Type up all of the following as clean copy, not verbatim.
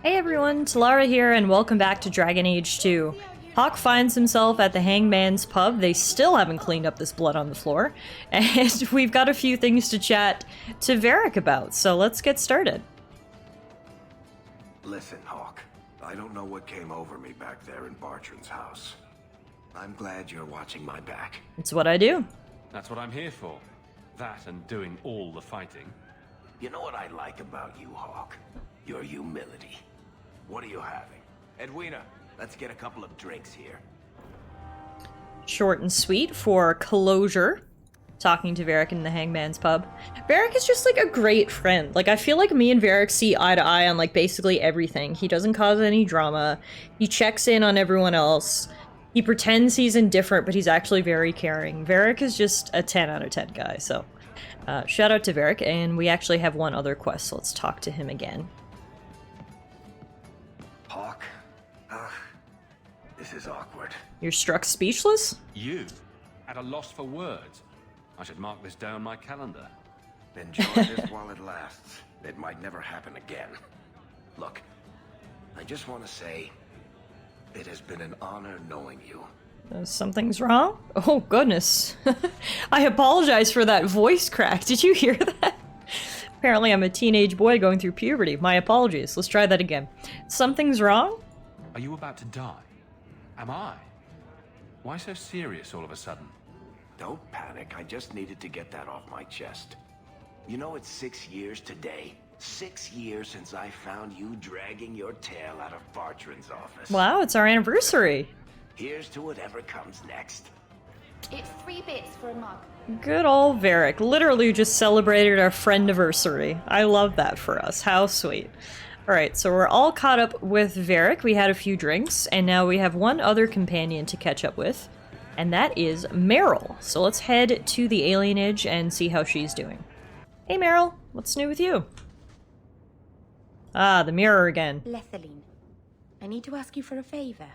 Hey everyone, Tallara here, and welcome back to Dragon Age 2. Hawk finds himself at the Hangman's Pub. They still haven't cleaned up this blood on the floor, and we've got a few things to chat to Varric about, so let's get started. Listen, Hawk. I don't know what came over me back there in Bartran's house. I'm glad you're watching my back. It's what I do. That's what I'm here for. That and doing all the fighting. You know what I like about you, Hawk? Your humility. What are you having? Edwina, let's get a couple of drinks here. Short and sweet for closure. Talking to Varric in the Hangman's Pub. Varric is just like a great friend. Like, I feel like me and Varric see eye to eye on like basically everything. He doesn't cause any drama. He checks in on everyone else. He pretends he's indifferent, but he's actually very caring. Varric is just a 10 out of 10 guy, so shout out to Varric, and we actually have one other quest, so let's talk to him again. Hawk? This is awkward. You're struck speechless? You? At a loss for words? I should mark this down my calendar. Enjoy this while it lasts. It might never happen again. Look, I just want to say, it has been an honor knowing you. Something's wrong? Oh, goodness. I apologize for that voice crack. Did you hear that? Apparently I'm a teenage boy going through puberty. My apologies. Let's try that again. Something's wrong? Are you about to die? Am I? Why so serious all of a sudden? Don't panic. I just needed to get that off my chest. You know, it's 6 years today. 6 years since I found you dragging your tail out of Bartran's office. Wow, it's our anniversary. Here's to whatever comes next. It's 3 bits for a mug. Good old Varric. Literally just celebrated our friend-iversary. I love that for us. How sweet. Alright, so we're all caught up with Varric. We had a few drinks, and now we have one other companion to catch up with, and that is Merril. So let's head to the alienage and see how she's doing. Hey Merril, what's new with you? Ah, the mirror again. Lethaline, I need to ask you for a favor.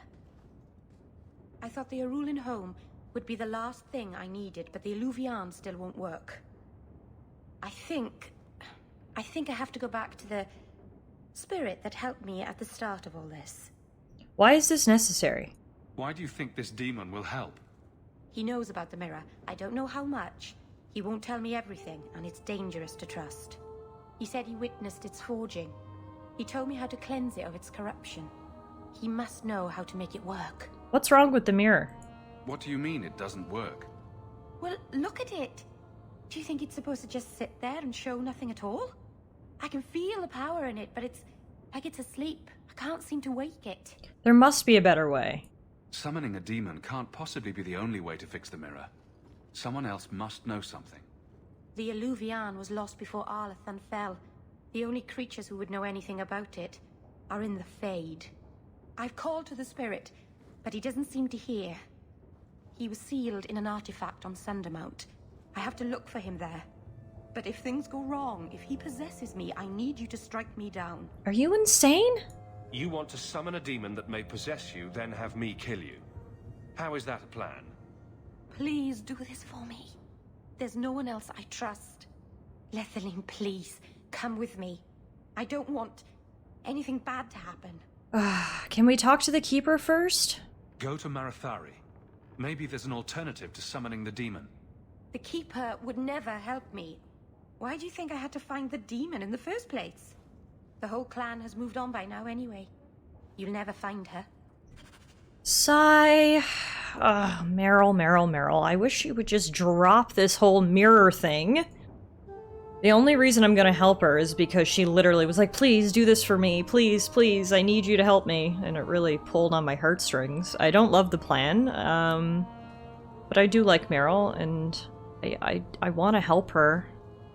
I thought the Arulan home would be the last thing I needed, but the Illuvian still won't work. I think I have to go back to the spirit that helped me at the start of all this. Why is this necessary? Why do you think this demon will help? He knows about the mirror. I don't know how much. He won't tell me everything, and it's dangerous to trust. He said he witnessed its forging. He told me how to cleanse it of its corruption. He must know how to make it work. What's wrong with the mirror? What do you mean it doesn't work? Well, look at it. Do you think it's supposed to just sit there and show nothing at all? I can feel the power in it, but it's like it's asleep. I can't seem to wake it. There must be a better way. Summoning a demon can't possibly be the only way to fix the mirror. Someone else must know something. The Illuvian was lost before Arlathan fell. The only creatures who would know anything about it are in the Fade. I've called to the spirit, but he doesn't seem to hear. He was sealed in an artifact on Sundermount. I have to look for him there. But if things go wrong, if he possesses me, I need you to strike me down. Are you insane? You want to summon a demon that may possess you, then have me kill you. How is that a plan? Please do this for me. There's no one else I trust. Lethaline, please, come with me. I don't want anything bad to happen. Can we talk to the Keeper first? Go to Marathari. Maybe there's an alternative to summoning the demon. The Keeper would never help me. Why do you think I had to find the demon in the first place? The whole clan has moved on by now anyway. You'll never find her. Sigh. Merril. I wish you would just drop this whole mirror thing. The only reason I'm gonna help her is because she literally was like, please do this for me. Please, please, I need you to help me. And it really pulled on my heartstrings. I don't love the plan, but I do like Merril, and I want to help her.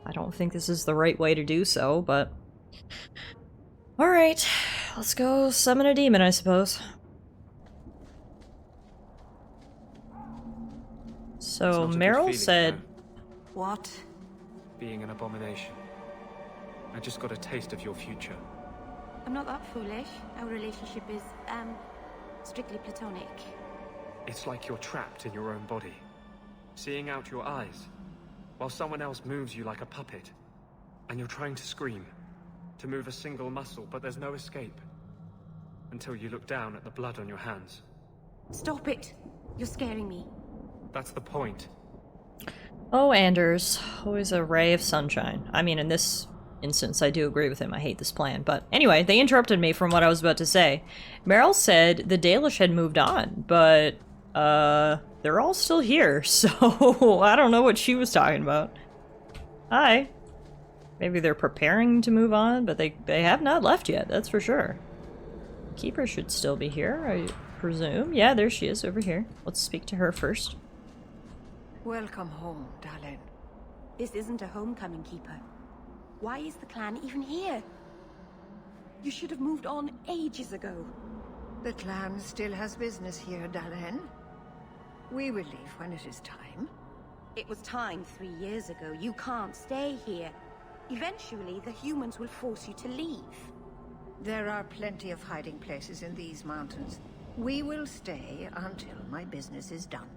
I don't think this is the right way to do so, but... Alright, let's go summon a demon, I suppose. So, Merril said... What? Being an abomination. I just got a taste of your future. I'm not that foolish. Our relationship is, strictly platonic. It's like you're trapped in your own body, seeing out your eyes, while someone else moves you like a puppet, and you're trying to scream, to move a single muscle, but there's no escape. until you look down at the blood on your hands. Stop it! You're scaring me. That's the point. Oh, Anders. Always a ray of sunshine. I mean, in this instance, I do agree with him. I hate this plan. But anyway, they interrupted me from what I was about to say. Merril said the Dalish had moved on, but, they're all still here, so I don't know what she was talking about. Hi. Maybe they're preparing to move on, but they have not left yet, that's for sure. The Keeper should still be here, I presume. Yeah, there she is, over here. Let's speak to her first. Welcome home, darling. This isn't a homecoming, Keeper. Why is the clan even here? You should have moved on ages ago. The clan still has business here, darling. We will leave when it is time. It was time 3 years ago. You can't stay here. Eventually, the humans will force you to leave. There are plenty of hiding places in these mountains. We will stay until my business is done.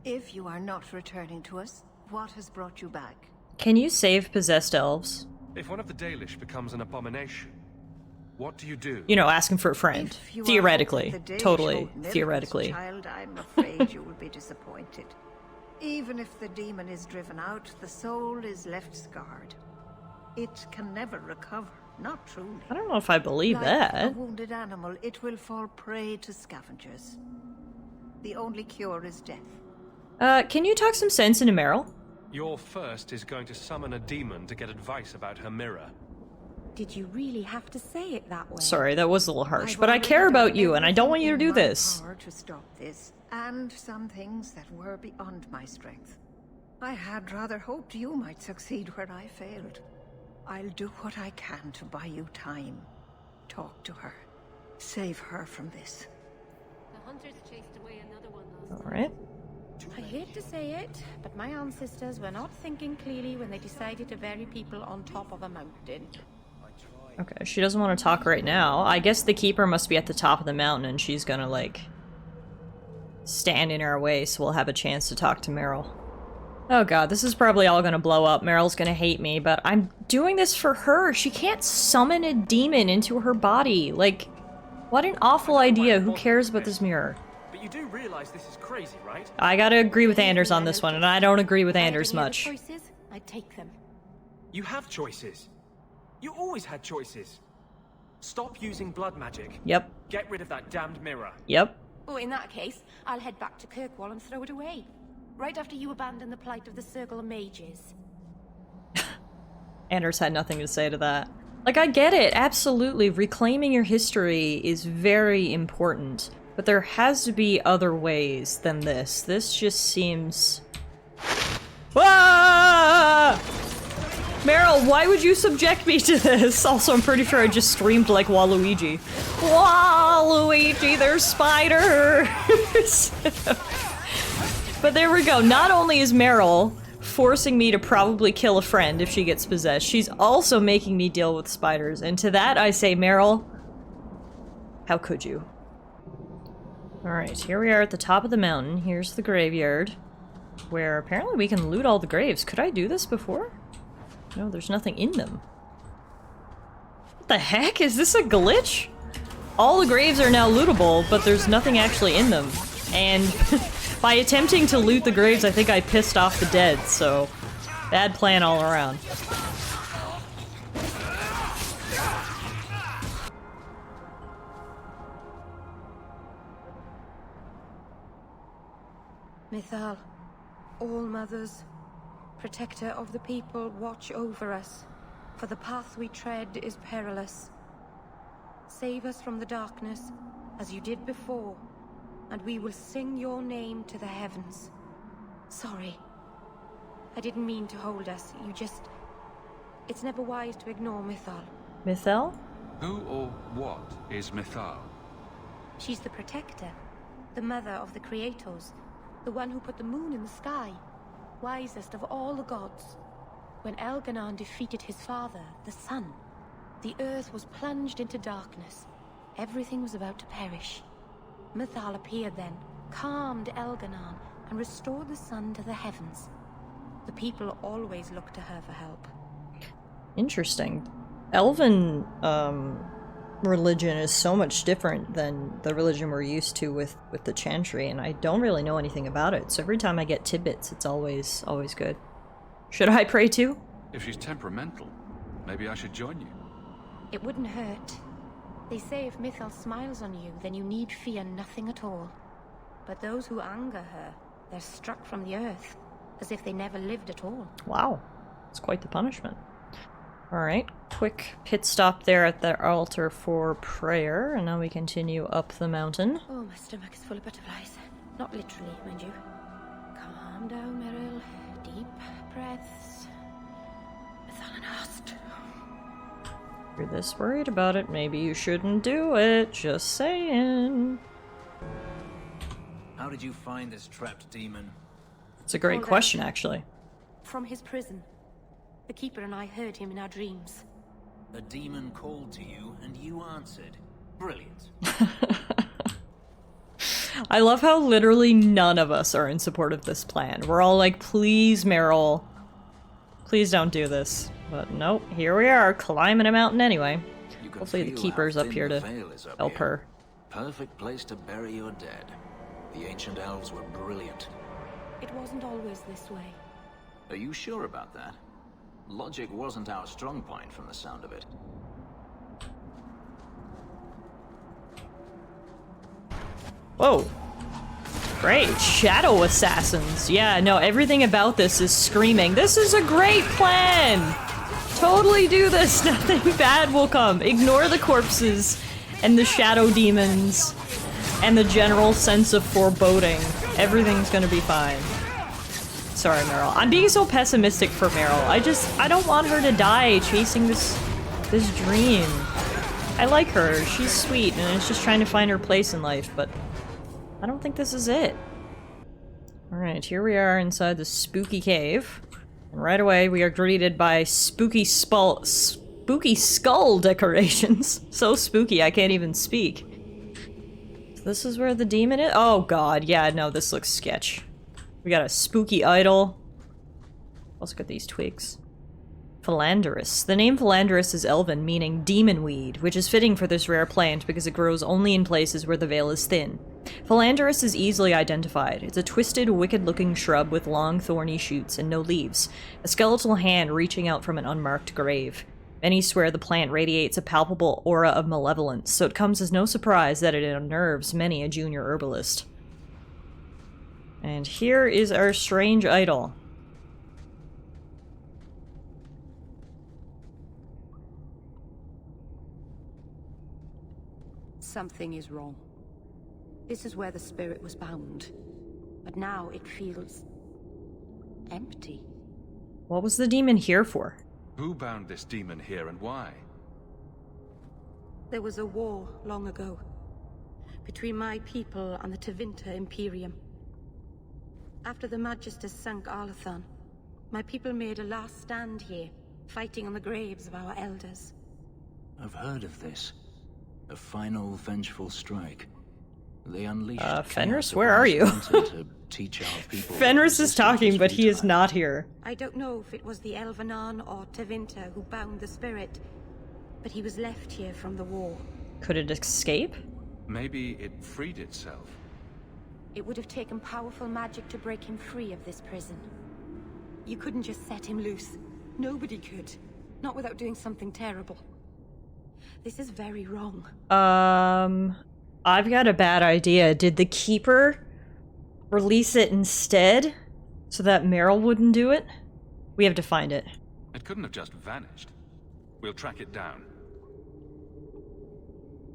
If you are not returning to us, what has brought you back? Can you save possessed elves? If one of the Dalish becomes an abomination, what do you do? You know, asking for a friend. If you are Theoretically. hoping the day Totally. showed miracles, Theoretically. Child, I'm afraid you will be disappointed. Even if the demon is driven out, the soul is left scarred. It can never recover, not truly. I don't know if I believe Like that. a wounded animal, it will fall prey to scavengers. The only cure is death. Can you talk some sense into Merril? Your first is going to summon a demon to get advice about her mirror. Did you really have to say it that way? Sorry, that was a little harsh, I've but I already care done about you, and I don't want you to everything do in my this. power to stop this, and some things that were beyond my strength. I had rather hoped you might succeed where I failed. I'll do what I can to buy you time. Talk to her. Save her from this. The hunters chased away another one last night. Alright. I hate to say it, but my ancestors were not thinking clearly when they decided to bury people on top of a mountain. Okay, she doesn't want to talk right now. I guess the Keeper must be at the top of the mountain, and she's gonna, like, stand in our way, so we'll have a chance to talk to Merril. Oh god, this is probably all gonna blow up. Meryl's gonna hate me, but I'm doing this for her. She can't summon a demon into her body. Like, what an awful idea. Who cares about this mirror? But you do realize this is crazy, right? I gotta agree with Anders on this one, and I don't agree with If I had Anders any other much. choices, I'd take them. You have choices. You always had choices. Stop using blood magic. Yep. Get rid of that damned mirror. Yep. Oh, in that case, I'll head back to Kirkwall and throw it away. Right after you abandon the plight of the Circle of Mages. Anders had nothing to say to that. Like, I get it, absolutely. Reclaiming your history is very important. But there has to be other ways than this. This just seems... Ah! Merril, why would you subject me to this? Also, I'm pretty sure I just screamed like Waluigi. Waluigi, there's spiders! But there we go. Not only is Merril forcing me to probably kill a friend if she gets possessed, she's also making me deal with spiders. And to that I say, Merril, how could you? Alright, here we are at the top of the mountain. Here's the graveyard, where apparently we can loot all the graves. Could I do this before? No, there's nothing in them. What the heck? Is this a glitch? All the graves are now lootable, but there's nothing actually in them. And by attempting to loot the graves, I think I pissed off the dead, so bad plan all around. Mythal, all mothers, protector of the people, watch over us, for the path we tread is perilous. Save us from the darkness, as you did before, and we will sing your name to the heavens. Sorry. I didn't mean to hold us, you just... It's never wise to ignore Mythal. Mythal? Who or what is Mythal? She's the protector, the mother of the creators, the one who put the moon in the sky, wisest of all the gods. When Elganon defeated his father, the sun, the earth was plunged into darkness. Everything was about to perish. Mythal appeared then, calmed Elganon, and restored the sun to the heavens. The people always looked to her for help. Interesting. Elven, religion is so much different than the religion we're used to with the Chantry, and I don't really know anything about it. So every time I get tidbits, it's always good. Should I pray too? If she's temperamental, maybe I should join you. It wouldn't hurt. They say if Mythal smiles on you, then you need fear nothing at all. But those who anger her, they're struck from the earth, as if they never lived at all. Wow. It's quite the punishment. Alright, quick pit stop there at the altar for prayer, and now we continue up the mountain. Oh, my stomach is full of butterflies. Not literally, mind you. Calm down, Merril. Deep breaths. Mythal. If you're this worried about it, maybe you shouldn't do it. Just saying. How did you find this trapped demon? It's a great question, actually. From his prison. The Keeper and I heard him in our dreams. A demon called to you, and you answered. Brilliant. I love how literally none of us are in support of this plan. We're all like, please, Merril. Please don't do this. But nope, here we are, climbing a mountain anyway. Hopefully the Keeper's up here to help her. Perfect place to bury your dead. The ancient elves were brilliant. It wasn't always this way. Are you sure about that? Logic wasn't our strong point from the sound of it. Whoa. Great. Shadow assassins. Yeah, no, everything about this is screaming. This is a great plan! Totally do this. Nothing bad will come. Ignore the corpses and the shadow demons and the general sense of foreboding. Everything's gonna be fine. Sorry, Merril. I'm being so pessimistic for Merril. I don't want her to die chasing this dream. I like her. She's sweet and is just trying to find her place in life, but I don't think this is it. Alright, here we are inside the spooky cave. And right away we are greeted by spooky skull decorations. So spooky I can't even speak. So this is where the demon is? Oh god, yeah, no, this looks sketch. We got a spooky idol. Let's look at these twigs. Philanderous. The name Philanderous is Elven, meaning demon weed, which is fitting for this rare plant because it grows only in places where the veil is thin. Philanderous is easily identified. It's a twisted, wicked-looking shrub with long, thorny shoots and no leaves. A skeletal hand reaching out from an unmarked grave. Many swear the plant radiates a palpable aura of malevolence, so it comes as no surprise that it unnerves many a junior herbalist. And here is our strange idol. Something is wrong. This is where the spirit was bound. But now it feels empty. What was the demon here for? Who bound this demon here and why? There was a war long ago between my people and the Tevinter Imperium. After the Magisters sank Arlathan, my people made a last stand here, fighting on the graves of our elders. I've heard of this. A final vengeful strike. They unleashed Fenris, where are you? to teach our people Fenris is talking, but he is not here. I don't know if it was the Elvenan or Tevinter who bound the spirit, but he was left here from the war. Could it escape? Maybe it freed itself. It would have taken powerful magic to break him free of this prison. You couldn't just set him loose. Nobody could. Not without doing something terrible. This is very wrong. I've got a bad idea. Did the Keeper release it instead so that Merril wouldn't do it? We have to find it. It couldn't have just vanished. We'll track it down.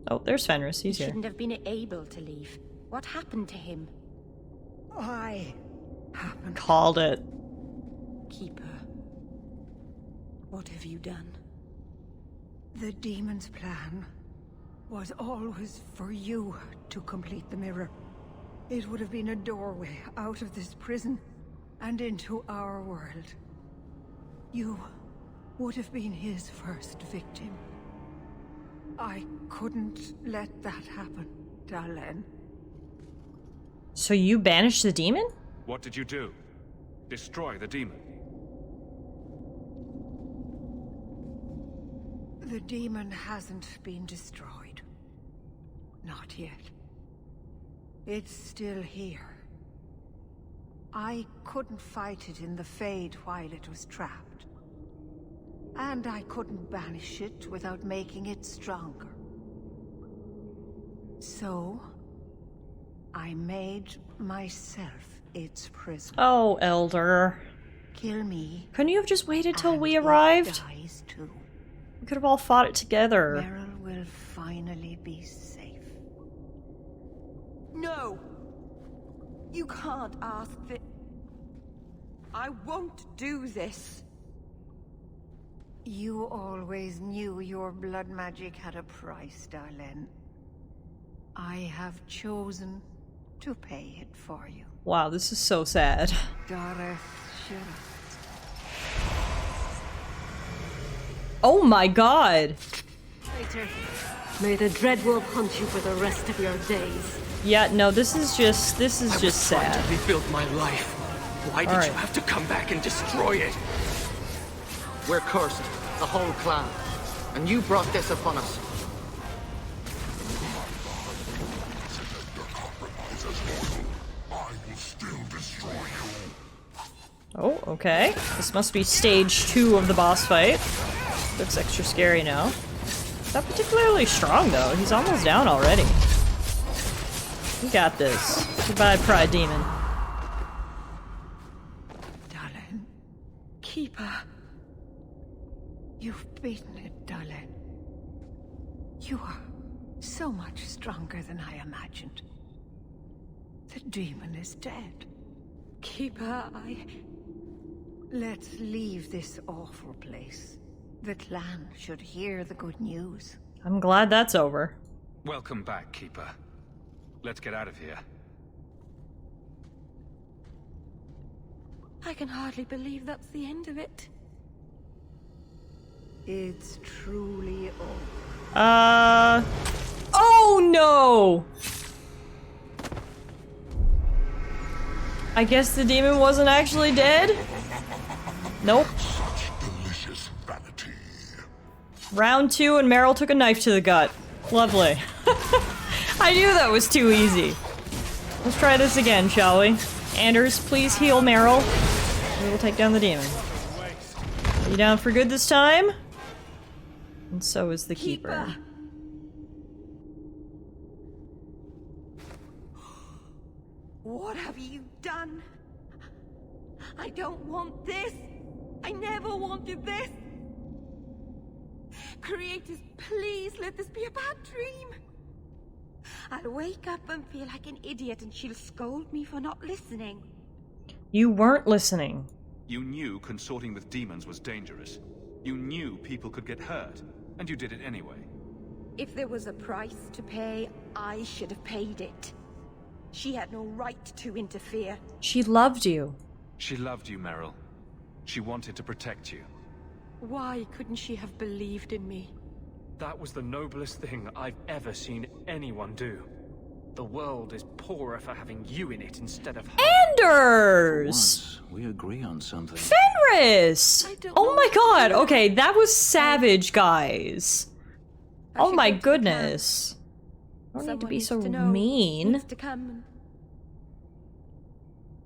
Oh, there's Fenris. He's He here. shouldn't have been able to leave. What happened to him? I happened. Called it. Keeper, what have you done? The demon's plan was always for you to complete the mirror. It would have been a doorway out of this prison and into our world. You would have been his first victim. I couldn't let that happen, Tallara. So you banished the demon? What did you do? Destroy the demon? The demon hasn't been destroyed. Not yet. It's still here. I couldn't fight it in the Fade while it was trapped. And I couldn't banish it without making it stronger. So, I made myself its prisoner. Oh, Elder. Kill me. Couldn't you have just waited till and we it arrived? dies too. We could have all fought it together. Merril will finally be safe. No! You can't ask this. I won't do this. You always knew your blood magic had a price, darling. I have chosen to pay it for you. Wow, this is so sad. Doris Shira. Oh my god! Traitor. May the Dreadwolf hunt you for the rest of your days. Yeah, no, this is just sad. To rebuild my life. Why did you have to come back and destroy it? We're cursed, the whole clan. And you brought this upon us. Oh, okay. This must be stage 2 of the boss fight. Looks extra scary now. Not particularly strong, though. He's almost down already. We got this. Goodbye, Pride Demon. Darling. Keeper. You've beaten it, darling. You are so much stronger than I imagined. The demon is dead. Keeper, Let's leave this awful place. The clan should hear the good news. I'm glad that's over. Welcome back, Keeper. Let's get out of here. I can hardly believe that's the end of it. It's truly over. Oh no! I guess the demon wasn't actually dead? Nope. Delicious vanity. Round 2 and Merril took a knife to the gut. Lovely. I knew that was too easy. Let's try this again, shall we? Anders, please heal Merril. We will take down the demon. Are you down for good this time? And so is the Keeper. What have you done? I don't want this. I never wanted this. Creators, please let this be a bad dream. I'll wake up and feel like an idiot and she'll scold me for not listening. You weren't listening. You knew consorting with demons was dangerous. You knew people could get hurt, and you did it anyway. If there was a price to pay, I should have paid it. She had no right to interfere. She loved you. She loved you, Merril. She wanted to protect you. Why couldn't she have believed in me? That was the noblest thing I've ever seen anyone do. The world is poorer for having you in it instead of her. Anders! Once we agree on something. Fenris! Oh my god, okay, that was savage, guys. Oh my goodness. I don't need to be so mean. Needs to come and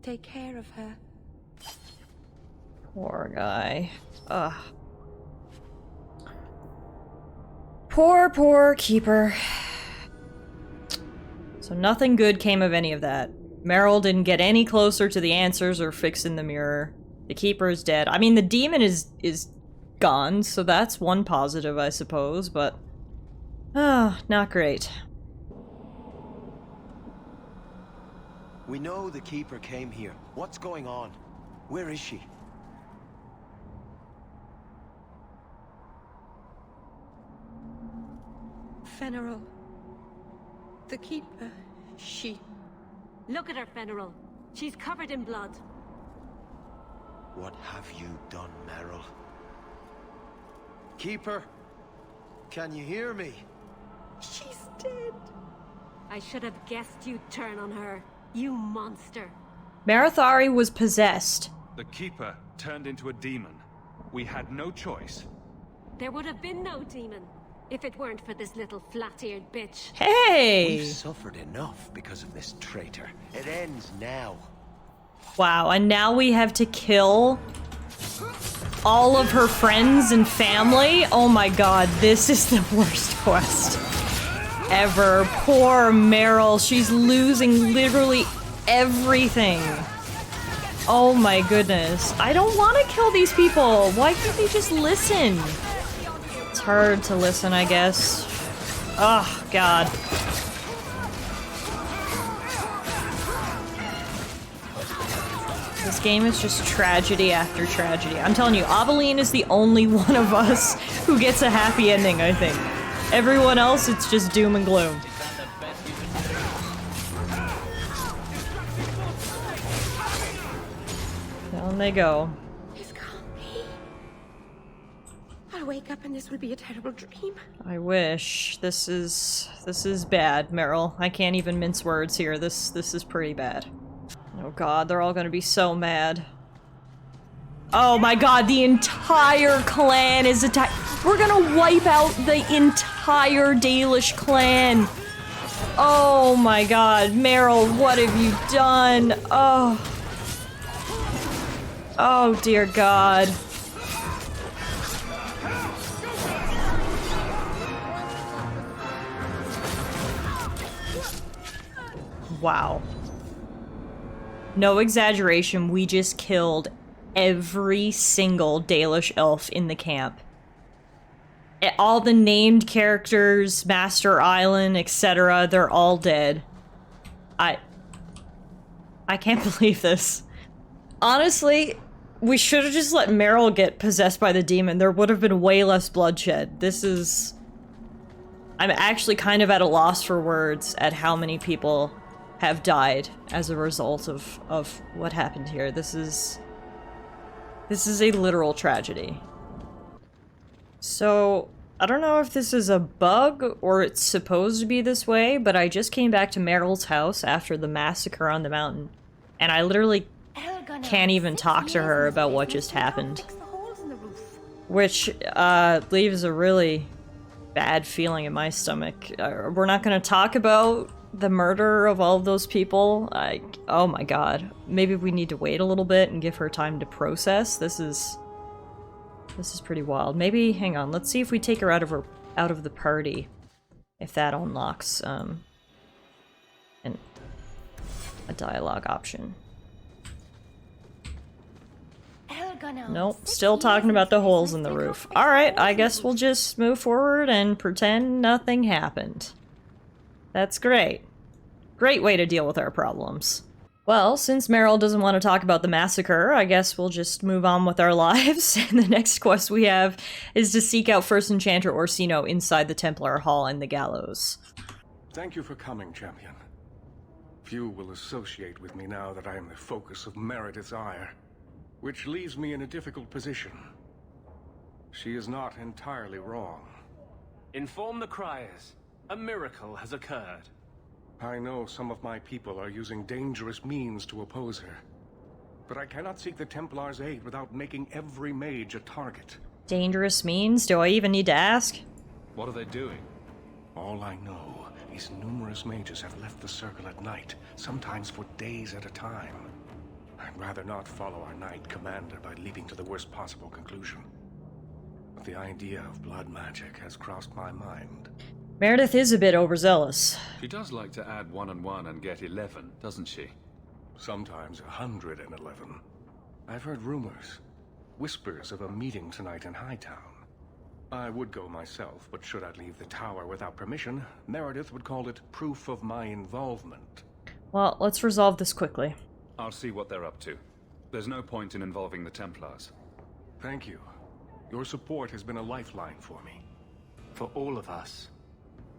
take care of her. Poor guy. Ugh. Poor Keeper. So nothing good came of any of that. Merril didn't get any closer to the answers or fixing the mirror. The Keeper is dead. I mean, the demon is gone, so that's one positive, I suppose, but... not great. We know the Keeper came here. What's going on? Where is she? Fenril. The Keeper. She... Look at her, Fenril. She's covered in blood. What have you done, Merril? Keeper? Can you hear me? She's dead. I should have guessed you'd turn on her. You monster. Marathari was possessed. The Keeper turned into a demon. We had no choice. There would have been no demon if it weren't for this little flat-eared bitch. Hey! We've suffered enough because of this traitor. It ends now. Wow, and now we have to kill all of her friends and family? Oh my god, this is the worst quest ever. Poor Merril, she's losing literally everything. Oh my goodness. I don't want to kill these people. Why can't they just listen? It's hard to listen, I guess. Oh, God. This game is just tragedy after tragedy. I'm telling you, Aveline is the only one of us who gets a happy ending, I think. Everyone else, it's just doom and gloom. Down they go. This can't be. I'll wake up and this will be a terrible dream. I wish. This is bad, Merril. I can't even mince words here. This is pretty bad. Oh god, they're all gonna be so mad. Oh my god, the entire clan is attacked. We're gonna wipe out the entire Dalish clan. Oh my god, Merril, what have you done? Oh. Oh dear god. Wow. No exaggeration, we just killed every single Dalish elf in the camp. All the named characters, Master Island, etc., they're all dead. I can't believe this. Honestly, we should have just let Merril get possessed by the demon. There would have been way less bloodshed. This is... I'm actually kind of at a loss for words at how many people have died as a result of what happened here. This is a literal tragedy. So, I don't know if this is a bug or it's supposed to be this way, but I just came back to Merril's house after the massacre on the mountain, and I literally can't even talk to her about what just happened. Which, leaves a really bad feeling in my stomach. We're not gonna talk about the murder of all of those people. Oh my god. Maybe we need to wait a little bit and give her time to process. This is pretty wild. Maybe, hang on, let's see if we take her out of the party. If that unlocks, a dialogue option. Nope, still talking about the holes in the roof. Alright, I guess we'll just move forward and pretend nothing happened. That's great. Great way to deal with our problems. Well, since Merril doesn't want to talk about the massacre, I guess we'll just move on with our lives. And the next quest we have is to seek out First Enchanter Orsino inside the Templar Hall and the Gallows. Thank you for coming, champion. Few will associate with me now that I am the focus of Meredith's ire, which leaves me in a difficult position. She is not entirely wrong. Inform the criers. A miracle has occurred. I know some of my people are using dangerous means to oppose her, but I cannot seek the Templars' aid without making every mage a target. Dangerous means? Do I even need to ask? What are they doing? All I know is numerous mages have left the circle at night, sometimes for days at a time. I'd rather not follow our Knight Commander by leaping to the worst possible conclusion. But the idea of blood magic has crossed my mind. Meredith is a bit overzealous. She does like to add 1 and 1 and get 11, doesn't she? Sometimes 111. I've heard rumors, whispers of a meeting tonight in Hightown. I would go myself, but should I leave the tower without permission, Meredith would call it proof of my involvement. Well, let's resolve this quickly. I'll see what they're up to. There's no point in involving the Templars. Thank you. Your support has been a lifeline for me. For all of us.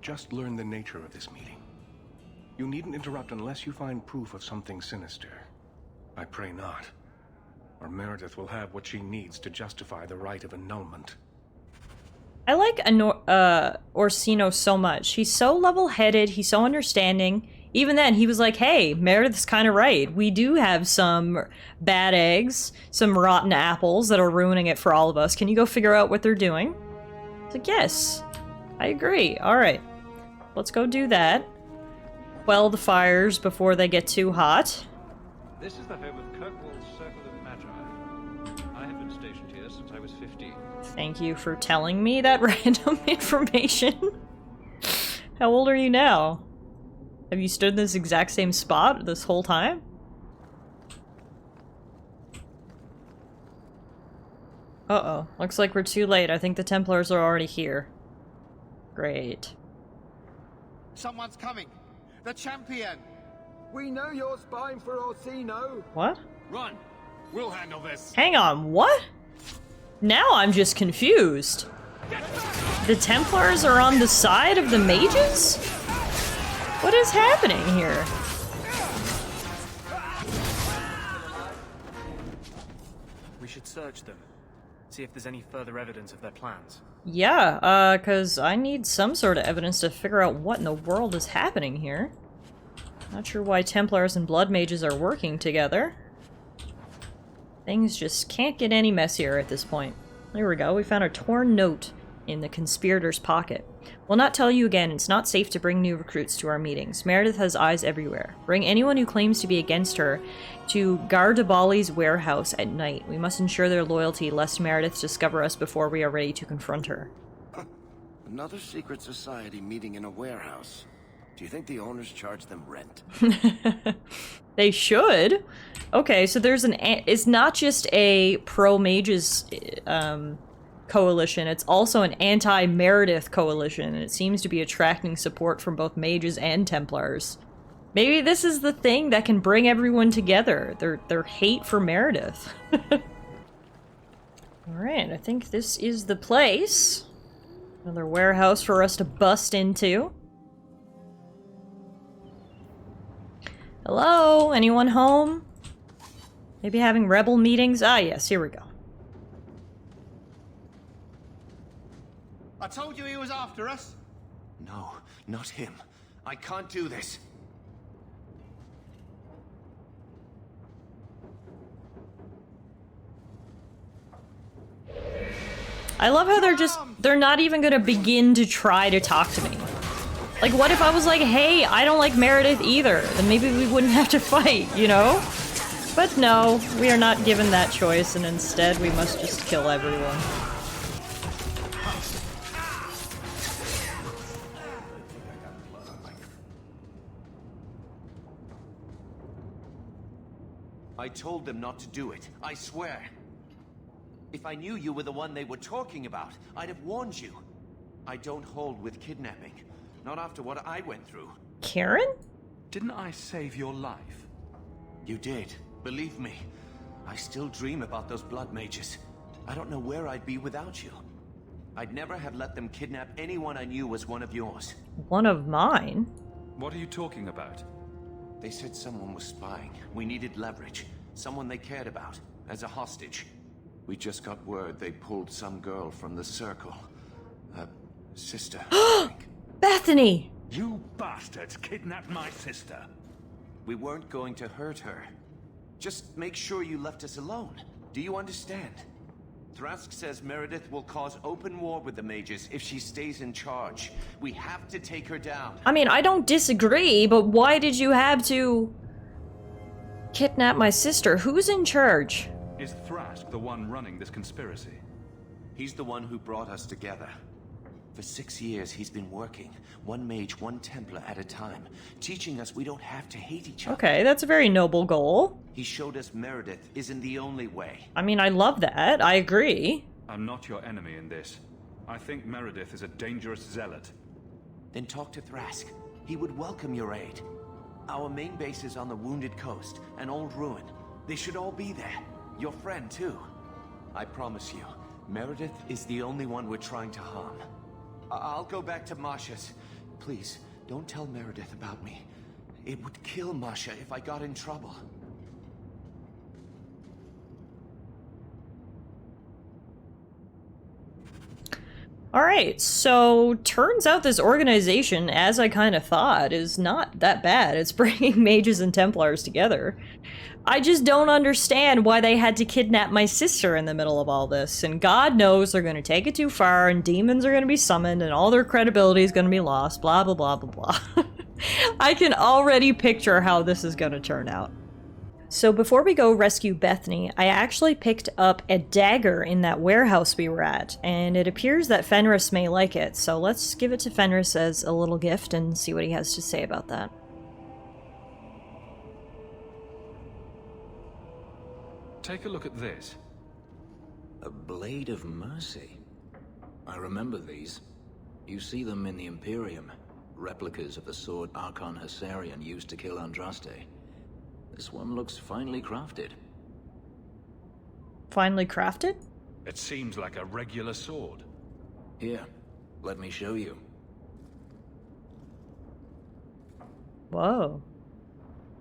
Just learn the nature of this meeting. You needn't interrupt unless you find proof of something sinister. I pray not. Or Meredith will have what she needs to justify the right of annulment. I like Orsino so much. He's so level-headed, he's so understanding. Even then, he was like, hey, Meredith's kind of right. We do have some bad eggs, some rotten apples that are ruining it for all of us. Can you go figure out what they're doing? It's like, yes, I agree. Alright, let's go do that. Quell the fires before they get too hot. This is the home of Kirkwall's Circle of Magi. I have been stationed here since I was 15. Thank you for telling me that random information. How old are you now? Have you stood in this exact same spot this whole time? Uh-oh. Looks like we're too late. I think the Templars are already here. Great. Someone's coming. The champion. We know you're spying for Orsino. What? Run. We'll handle this. Hang on, what? Now I'm just confused. The Templars are on the side of the mages? What is happening here? We should search them. See if there's any further evidence of their plans. Yeah, cause I need some sort of evidence to figure out what in the world is happening here. Not sure why Templars and Blood Mages are working together. Things just can't get any messier at this point. There we go, we found a torn note in the conspirator's pocket. We'll not tell you again, it's not safe to bring new recruits to our meetings. Meredith has eyes everywhere. Bring anyone who claims to be against her to Gardabali's warehouse at night. We must ensure their loyalty, lest Meredith discover us before we are ready to confront her. Another secret society meeting in a warehouse. Do you think the owners charge them rent? They should. Okay, so there's it's not just a pro-mages coalition, it's also an anti-Meredith coalition, and it seems to be attracting support from both mages and Templars. Maybe this is the thing that can bring everyone together, their hate for Meredith. Alright, I think this is the place. Another warehouse for us to bust into. Hello? Anyone home? Maybe having rebel meetings? Ah, yes, here we go. I told you he was after us. No, not him. I can't do this. I love how they're not even gonna begin to try to talk to me. Like, what if I was like, hey, I don't like Meredith either? Then maybe we wouldn't have to fight, you know? But no, we are not given that choice, and instead we must just kill everyone. I told them not to do it, I swear. If I knew you were the one they were talking about, I'd have warned you. I don't hold with kidnapping. Not after what I went through. Karen? Didn't I save your life? You did. Believe me. I still dream about those blood mages. I don't know where I'd be without you. I'd never have let them kidnap anyone I knew was one of yours. One of mine? What are you talking about? They said someone was spying. We needed leverage. Someone they cared about. As a hostage. We just got word they pulled some girl from the circle. Sister, I think. Bethany! You bastards kidnapped my sister. We weren't going to hurt her. Just make sure you left us alone. Do you understand? Thrask says Meredith will cause open war with the mages if she stays in charge. We have to take her down. I mean, I don't disagree, but why did you have to kidnap my sister? Who's in charge? Is Thrask the one running this conspiracy? He's the one who brought us together. For 6 years, he's been working, one mage, one Templar at a time, teaching us we don't have to hate each other. Okay, that's a very noble goal. He showed us Meredith isn't the only way. I mean, I love that. I agree. I'm not your enemy in this. I think Meredith is a dangerous zealot. Then talk to Thrask. He would welcome your aid. Our main base is on the Wounded Coast, an old ruin. They should all be there. Your friend, too. I promise you, Meredith is the only one we're trying to harm. I'll go back to Masha's. Please, don't tell Meredith about me. It would kill Masha if I got in trouble. Alright, so turns out this organization, as I kind of thought, is not that bad. It's bringing mages and Templars together. I just don't understand why they had to kidnap my sister in the middle of all this. And God knows they're going to take it too far and demons are going to be summoned and all their credibility is going to be lost, blah, blah, blah, blah, blah. I can already picture how this is going to turn out. So before we go rescue Bethany, I actually picked up a dagger in that warehouse we were at, and it appears that Fenris may like it, so let's give it to Fenris as a little gift and see what he has to say about that. Take a look at this. A blade of mercy. I remember these. You see them in the Imperium. Replicas of the sword Archon Hessarian used to kill Andraste. This one looks finely crafted. Finely crafted? It seems like a regular sword. Here, let me show you. Whoa.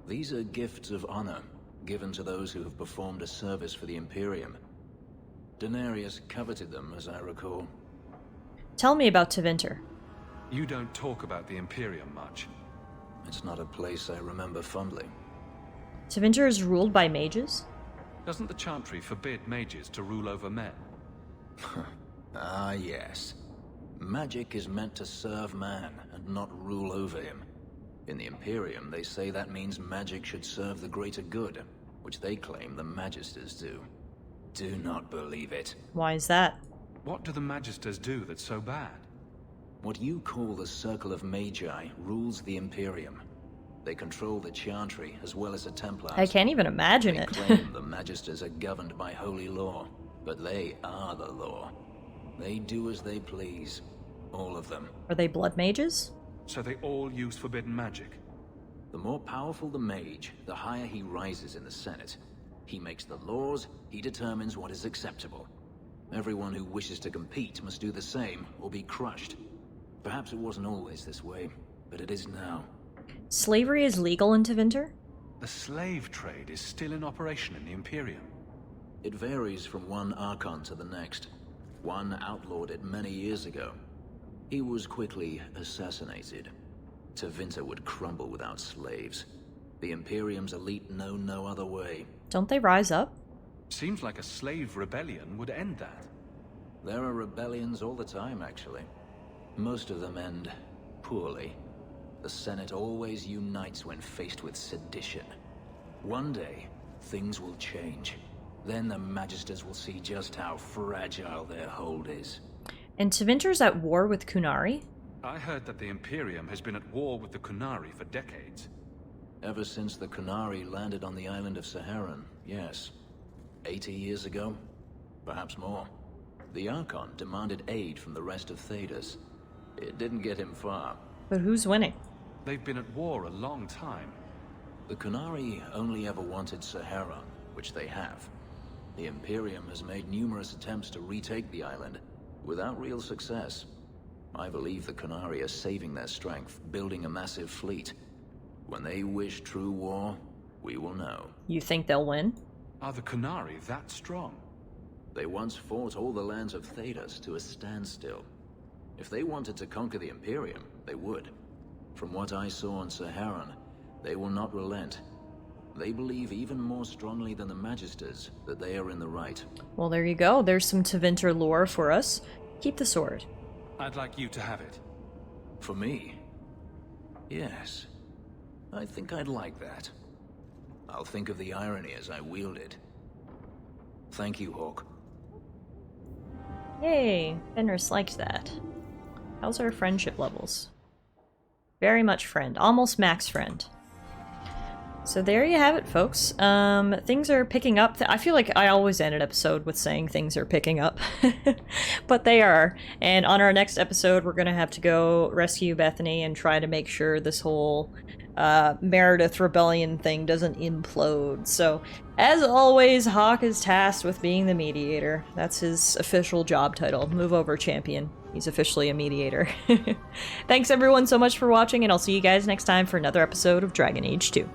These are gifts of honor, given to those who have performed a service for the Imperium. Denarius coveted them, as I recall. Tell me about Tevinter. You don't talk about the Imperium much. It's not a place I remember fondly. Tevinter is ruled by mages? Doesn't the Chantry forbid mages to rule over men? Ah, yes. Magic is meant to serve man and not rule over him. In the Imperium, they say that means magic should serve the greater good, which they claim the Magisters do. Do not believe it. Why is that? What do the Magisters do that's so bad? What you call the Circle of Magi rules the Imperium. They control the Chantry as well as the Templars. I can't even imagine it. They claim the Magisters are governed by holy law, but they are the law. They do as they please. All of them. Are they blood mages? So they all use forbidden magic? The more powerful the mage, the higher he rises in the Senate. He makes the laws, he determines what is acceptable. Everyone who wishes to compete must do the same, or be crushed. Perhaps it wasn't always this way, but it is now. Slavery is legal in Tevinter? The slave trade is still in operation in the Imperium. It varies from one Archon to the next. One outlawed it many years ago. He was quickly assassinated. Tevinter would crumble without slaves. The Imperium's elite know no other way. Don't they rise up? Seems like a slave rebellion would end that. There are rebellions all the time, actually. Most of them end poorly. The Senate always unites when faced with sedition. One day, things will change. Then the Magisters will see just how fragile their hold is. And Tevinter's at war with Kunari? I heard that the Imperium has been at war with the Kunari for decades. Ever since the Kunari landed on the island of Saharan, yes. 80 years ago? Perhaps more. The Archon demanded aid from the rest of Thedas. It didn't get him far. But who's winning? They've been at war a long time. The Kunari only ever wanted Saharan, which they have. The Imperium has made numerous attempts to retake the island, without real success. I believe the Kunari are saving their strength, building a massive fleet. When they wish true war, we will know. You think they'll win? Are the Kunari that strong? They once fought all the lands of Thedas to a standstill. If they wanted to conquer the Imperium, they would. From what I saw on Saharan, they will not relent. They believe even more strongly than the Magisters that they are in the right. Well, there you go. There's some Tevinter lore for us. Keep the sword. I'd like you to have it. For me? Yes. I think I'd like that. I'll think of the irony as I wield it. Thank you, Hawk. Yay, Fenris liked that. How's our friendship levels? Very much friend. Almost max friend. So there you have it, folks. Things are picking up. I feel like I always end an episode with saying things are picking up. But they are. And on our next episode, we're going to have to go rescue Bethany and try to make sure this whole Meredith rebellion thing doesn't implode. So, as always, Hawk is tasked with being the mediator. That's his official job title. Move over, champion. He's officially a mediator. Thanks everyone so much for watching, and I'll see you guys next time for another episode of Dragon Age 2.